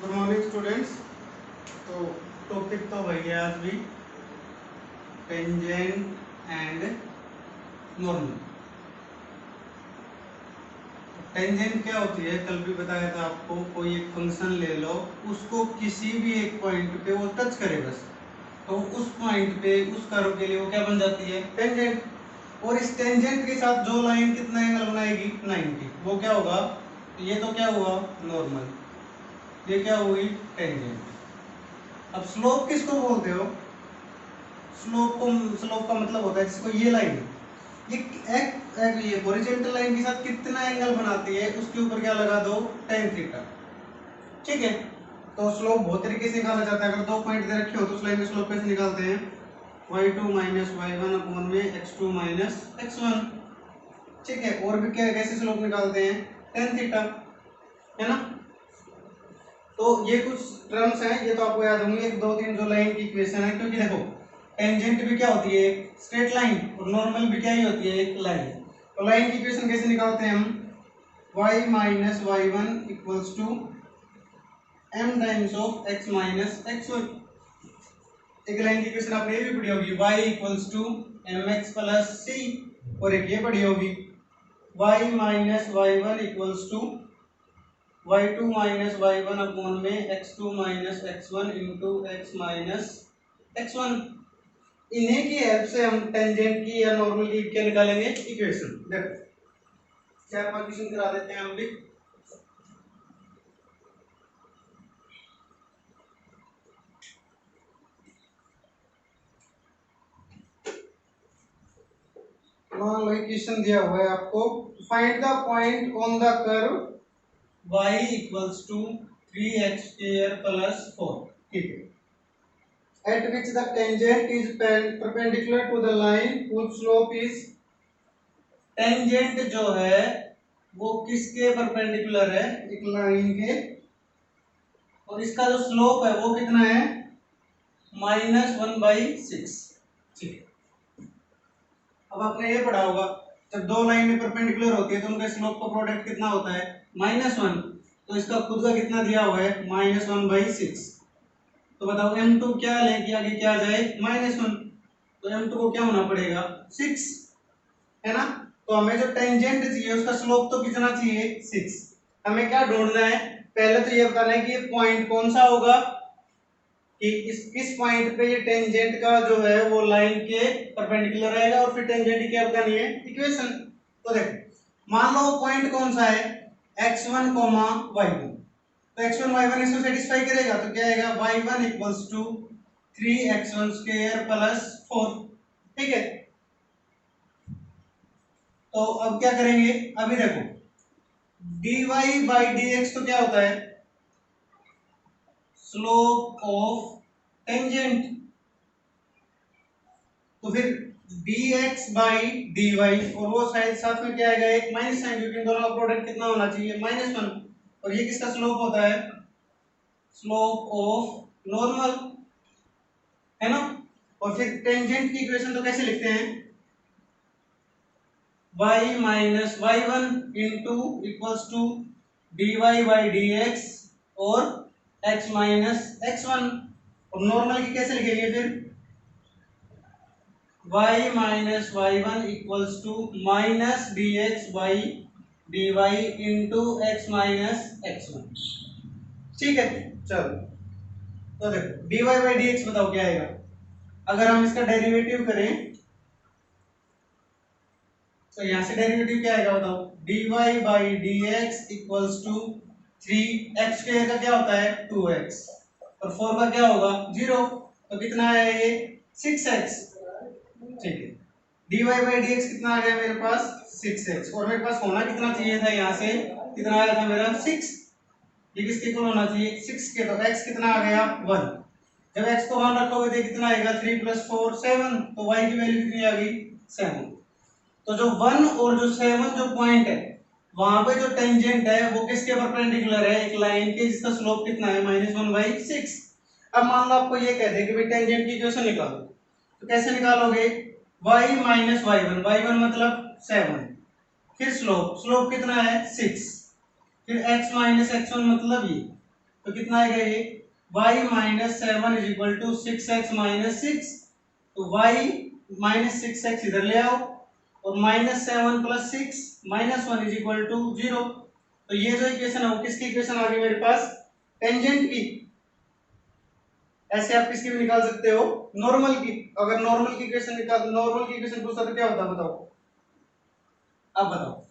Good morning students. तो topic तो वही है आज भी, टेंजेंट एंड नॉर्मल। टेंजेंट क्या होती है, कल भी बताया था आपको। कोई एक फंक्शन ले लो, उसको किसी भी एक पॉइंट पे वो टच करे बस, तो उस पॉइंट पे उस कर्व के लिए वो क्या बन जाती है, टेंजेंट। और इस टेंजेंट के साथ जो लाइन कितना एंगल बनाएगी, 90, वो क्या होगा, ये तो क्या हुआ नॉर्मल, ये क्या हुई टेंजेंट। अब स्लोप किसको बोलते हो, स्लोप का मतलब होता है जिसको ये लाइन, ये ये हॉरिजॉन्टल लाइन के साथ कितना एंगल बनाती है उसके ऊपर क्या लगा दो, tan थीटा। ठीक है। तो स्लोप बहुत तरीके से निकाला जाता है। अगर दो पॉइंट दे रखे हो तो उस लाइन में स्लोप कैसे निकालते हैं, y2 माइनस y1 अपॉन में x2 माइनस x1। ठीक है। और भी क्या कैसे स्लोप निकालते हैं, tan थीटा, है ना। तो ये कुछ टर्म्स हैं, ये तो आपको याद होंगे, एक दो तीन जो लाइन की इक्वेशन है। क्योंकि देखो टेंजेंट भी क्या होती है, एक स्ट्रेट लाइन, और नॉर्मल भी क्या ही होती है, एक लाइन। तो लाइन की इक्वेशन कैसे निकालते हैं हम, y minus y one equals to m times of x minus x1। एक लाइन की इक्वेशन आपने ये भी पढ़ी होगी, y equals to mx plus c, और एक ये पढ़ी होगी y minus y one equals to y2 minus y1 upon में x2 minus x1 into x minus x1। इन्हीं की हेल्प से हम टेंजेंट की या नॉर्मल की क्या निकालेंगे, इक्वेशन। देखो क्या इक्वेशन करा देते हैं हम भी। मान लो इक्वेशन दिया हुआ है आपको, find the point on the curve y equals to 3x square plus 4। ठीक है। at which the tangent is perpendicular to the line whose slope is, tangent जो है वो किसके परपेंडिकुलर है, एक लाइन के, और इसका जो स्लोप है वो कितना है, -1/6। ठीक है। अब आपने ये पढ़ा होगा, जब दो लाइनें परपेंडिकुलर होती है तो उनके स्लोप का प्रोडक्ट कितना होता है, -1। तो इसका खुद का कितना दिया हुआ है, -1/6। तो बताओ m2 क्या लेके आगे क्या आ जाए, -1। तो m2 को क्या होना पड़ेगा, 6, है ना। तो हमें जो टेंजेंट चाहिए उसका स्लोप तो कितना चाहिए, 6। हमें क्या ढूंढना है, पहले तो ये बताना है कि ये पॉइंट कौन सा होगा, कि इस किस पॉइंट पे ये टेंजेंट का जो है वो लाइन के परपेंडिकुलर रहेगा, और फिर टेंजेंट की क्या बतानी है, इक्वेशन। तो देखो मान लो पॉइंट कौन सा है, x1 y1। तो x1 y1 इसको सेटिस्फाई करेगा, तो क्या आएगा, y1 equals to 3x1 square plus 4। ठीक है। तो अब क्या करेंगे, अभी देखो dy बाई dx तो क्या होता है, स्लोप ऑफ टेंजेंट। तो फिर dx बाई dy, और वो साइड साथ में क्या आएगा, एक माइनस साइन, क्योंकि इन दोनों का प्रोडक्ट कितना होना चाहिए, -1। और ये किसका स्लोप होता है, स्लोप ऑफ नॉर्मल, है ना। और फिर टेंजेंट की इक्वेशन तो कैसे लिखते हैं, y minus y one into equals to dy by dx और x माइनस x1। और नॉर्मल की कैसे लिखेंगे फिर, y minus y one equals to minus dx by dy into x minus x1। ठीक है। चलो तो देखो dy बाई dx बताओ क्या आएगा, अगर हम इसका डेरिवेटिव करें तो यहां से डेरिवेटिव क्या आएगा बताओ, dy by dx equals to 3x square का क्या होता है 2x, और 4 का क्या होगा 0। तो कितना है ये 6x। ठीक है। dy बाई dx कितना आ गया मेरे पास 6x, और मेरे पास होना कितना चाहिए था, यहाँ से कितना आया था मेरा 6। ये किसके इक्वल होना चाहिए 6 के, तो x कितना आ गया 1। जब x को 1 रखोगे तो कितना आएगा 3 + 4 7, तो y की वैल्यू कितनी आ गई 7। तो जो 1 और जो 7 जो पॉइंट है वहां पे जो टेंजेंट है वो किसके परपेंडिकुलर है, एक लाइन के जिसका स्लोप कितना है -1/6। अब मान लो आपको ये कह दे कि भाई टेंजेंट की इक्वेशन निकालो, तो कैसे निकालोगे, y माइनस y1, y1 मतलब 7, फिर स्लोप कितना है 6, फिर x माइनस x1 मतलब ये, तो कितना आएगा ये y minus 7 is equal to 6x minus 6। तो y माइनस 6x इधर ले आओ और minus 7 plus 6 minus 1 is equal to 0। तो ये जो इक्वेशन है वो किसकी इक्वेशन आ गई मेरे पास, टेंजेंट की। ऐसे आप किसकी भी निकाल सकते हो, नॉर्मल की। अगर नॉर्मल की इक्वेशन निकाल, नॉर्मल की इक्वेशन पूछता तो क्या होता बताओ, अब बताओ।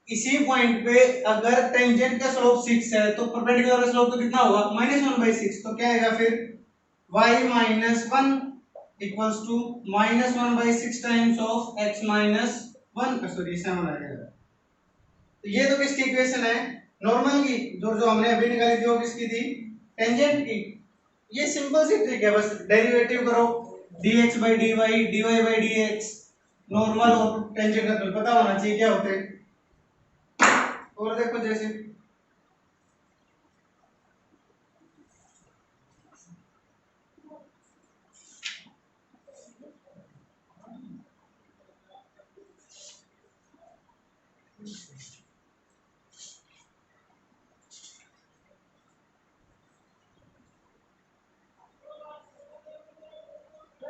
इसी पॉइंट पे अगर टेंजेंट का स्लोप 6 है तो परपेंडिकुलर का स्लोप तो कितना होगा -1/6। तो क्या आएगा फिर y minus 1 equals to -1/6 times of x minus 1, sorry 7 आ गया। तो ये तो किसकी इक्वेशन है, नॉर्मल की। जो जो हमने अभी निकाली थी वो किसकी थी, टेंजेंट की। ये सिंपल सी ट्रिक है, बस डेरिवेटिव करो dx by dy dy by dx। Normal और टेंजेंट का तो पता होना चाहिए क्या होते हैं। और देखो जैसे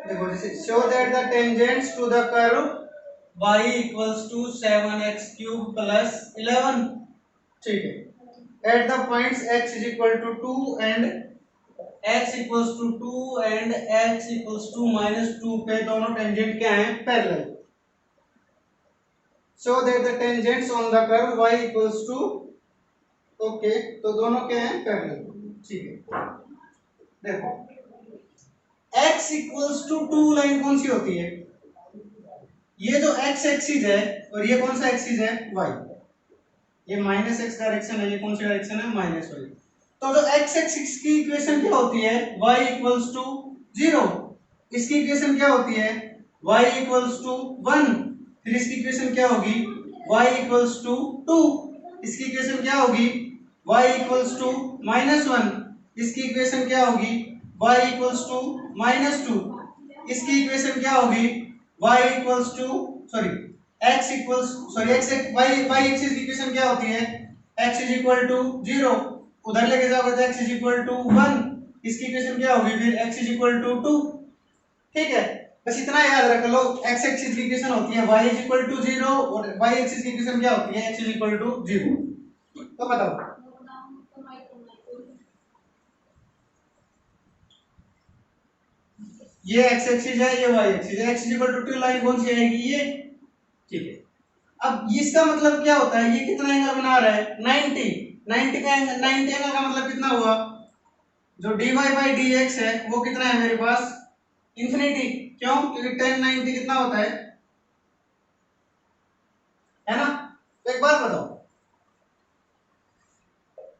देखो जैसे show that the tangents to the curve y equals to 7x cube plus 11। ठीक है, at the points x is equal to 2 and x equals to 2 and x equals to -2 पे दोनों टेंजेंट क्या हैं, parallel. show that the tangents on the curve y equals to, okay तो दोनों क्या हैं, पैरेलल। ठीक है, देखो x equals to 2 लाइन कौन सी होती है, ये जो x एक्सिस है और ये कौन सा एक्सिस है, y। ये माइनस एक्स डायरेक्शन है, ये कौन सी डायरेक्शन है, माइनस वाई। तो जो x एक्सिस की इक्वेशन क्या होती है, y इक्वल्स टू 0। इसकी इक्वेशन क्या होती है, y इक्वल्स टू 1। फिर इसकी इक्वेशन क्या होगी, y इक्वल्स टू 2। इसकी इक्वेशन क्या होगी, y इक्वल्स टू -1। इसकी इक्वेशन क्या होगी, y इक्वल्स टू -2। इसकी इक्वेशन क्या होगी, y equals to, sorry x equals, sorry x y y axis की इक्वेशन क्या होती है, x इज इक्वल टू 0। उधर लेके जाओगे तो x इज इक्वल टू 1। इसकी इक्वेशन क्या होगी फिर, x इज इक्वल टू 2। ठीक है, बस इतना याद रख लो, x एक्सिस की इक्वेशन होती है y इज इक्वल टू 0 और y एक्सिस की इक्वेशन क्या होती है, x इज इक्वल टू 0। तो बताओ ये x एक्सिस है, ये y एक्सिस है, x is equal to 2 line कौन सी आएगी, ये। ठीक है, अब इसका मतलब क्या होता है, ये कितना एंगल बना रहा है, 90। 90 का एंगल, 90 एंगल का मतलब कितना हुआ, जो dy by dx है वो कितना है मेरे पास, इंफिनिटी। क्यों, क्योंकि tan 90 कितना होता है ना। तो एक बात बताओ,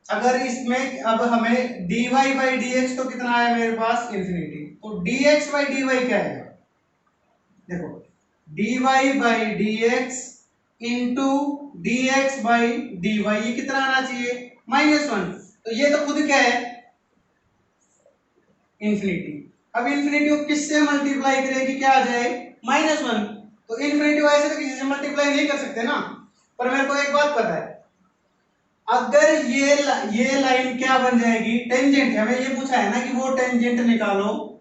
अगर इसमें अब हमें dy by dx तो कितना है मेरे पास, इंफिनिटी। तो dx by dy क्या है, देखो dy by dx into dx by dy, ये कितना आना चाहिए, -1। तो ये तो खुद क्या है, इंफिनिटी। अब इंफिनिटी को किससे मल्टीप्लाई करेगी, क्या आ जाए, -1। तो इंफिनिटी को ऐसे तो किसी से मल्टीप्लाई नहीं कर सकते ना। पर मेरे को एक बात पता है, अगर ये लाइन क्या बन जाएगी, टेंजेंट है। हमें ये पूछा है ना कि वो टेंजेंट निकालो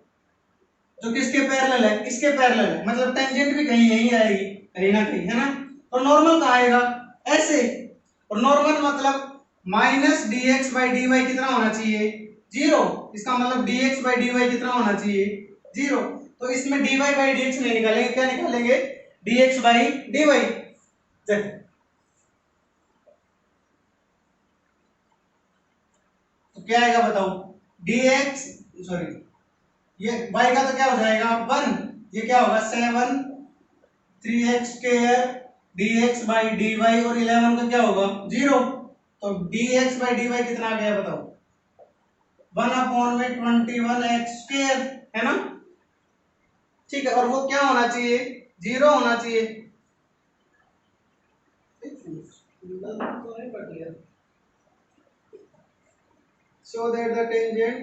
जो किसके पैरेलल है, इसके पैरेलल है। मतलब टेंजेंट भी कहीं यहीं आएगी, कहीं ना कहीं, है ना। तो नॉर्मल कहाँ आएगा, ऐसे। और नॉर्मल मतलब minus d x by d y कितना होना चाहिए, 0। इसका मतलब dx by dy कितना होना चाहिए, 0। तो इसमें dy by dx नहीं निकालेंगे, क्या निकालेंगे, dx by dy। देखो तो क्या आएगा बताओ, dx, सॉरी ये y का तो क्या हो जाएगा 1। ये क्या होगा 7 3x square dx by dy और 11 का क्या होगा 0। तो dx by dy कितना आ गया बताओ, 1/21x² है ना। ठीक है, और वो क्या होना चाहिए, 0 होना चाहिए। So that the tangent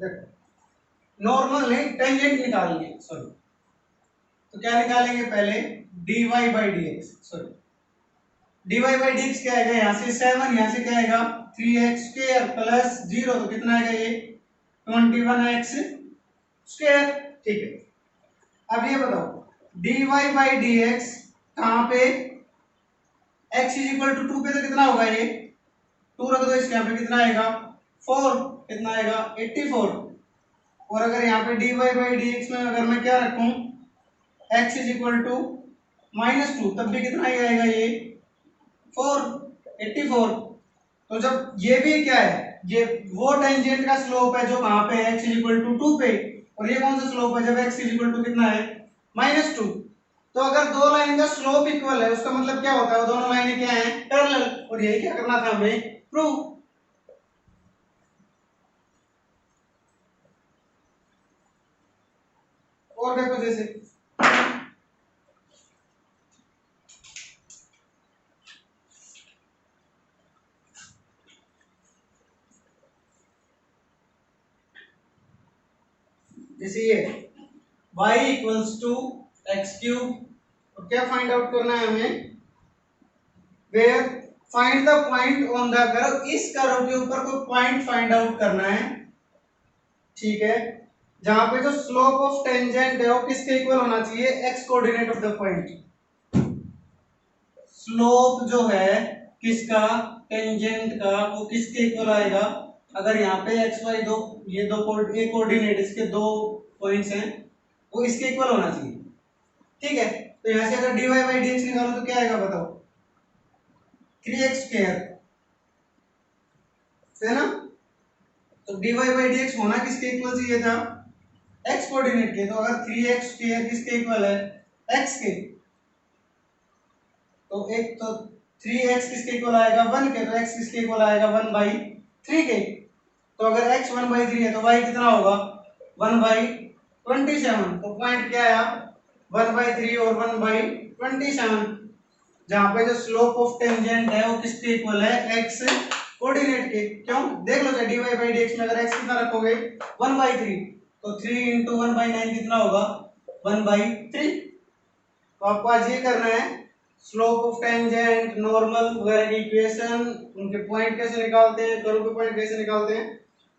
देखो नॉर्मल नहीं, टेंजेंट निकालनी है, सॉरी। तो क्या निकालेंगे पहले, dy by D x, sorry dy by D x क्या आएगा, यहाँ से 7, यहाँ से क्या आएगा 3x स्क्वायर प्लस 0, तो कितना आएगा ये 21x स्क्वायर। ठीक है, अब ये बताओ dy बाई डी एक्स कहाँ पे, x इज इक्वल टू 2 पे, तो कितना होगा ये 2 रख दो इसके, यहाँ पे कितना आएगा 4, कितना आएगा 84। और अगर यहाँ पे dy बाई डी एक्स में अगर मैं क्या रखूं x इज इक्वल टू -2, तब भी कितना ही आएगा ये 84। तो जब ये भी क्या है, ये वो टेंजेंट का स्लोप है जो कहाँ पे x इज इक्वल टू 2 पे, और ये कौन सा स्लोप है जब x इज इक्वल टू कितना है -2। तो अगर दो लाइन का स्लोप इक्वल है उसका मतलब क्या होता है, वो दोनों लाइनें क्या हैं पैरेलल, और यही क्या करना था हमें प्रूव। और देखो जैसे ये y equals to x cube, और क्या फाइंड आउट करना है हमें, where find the point on the curve, इस कर्व के ऊपर कोई पॉइंट फाइंड आउट करना है, ठीक है, जहां पे जो स्लोप ऑफ टेंजेंट है वो किसके इक्वल होना चाहिए, x coordinate of the point. Slope जो है किसका, टेंजेंट का, वो किसके इक्वल आएगा, अगर यहाँ पे x y दो, ये दो कोऑर्डिनेट इसके दो पॉइंट्स हैं, वो इसके इक्वल होना चाहिए। ठीक है, तो यहाँ से अगर dy बाई डी एक्स निकालो तो क्या आएगा बताओ, 3x स्क्वायर, है ना। तो dy बाई डी एक्स होना किसके इक्वल चाहिए था, x कोऑर्डिनेट के। तो अगर 3x स्क्वायर किसके इक्वल है, x के, तो एक तो 3x किसके इक्वल आएगा 1 के, तो x किसके इक्वल आएगा 1/3 के। तो अगर x 1/3 है तो y कितना होगा 1/27। तो पॉइंट क्या आया 1/3 और 1/27, जहां पे जो स्लोप ऑफ टेंजेंट है वो किसके इक्वल है, x कोऑर्डिनेट के। क्यों, देख लो dy बाई डी एक्स में अगर x कितना रखोगे 1/3, तो 3 × 1/9 कितना होगा 1/3। तो आपको आज ये करना है, स्लोप ऑफ टेंजेंट, नॉर्मल वगैरह की इक्वेशन, उनके पॉइंट कैसे निकालते हैं, कर्व के पॉइंट कैसे निकालते हैं,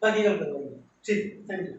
बाकी कल करवाएंगे। ठीक, थैंक यू।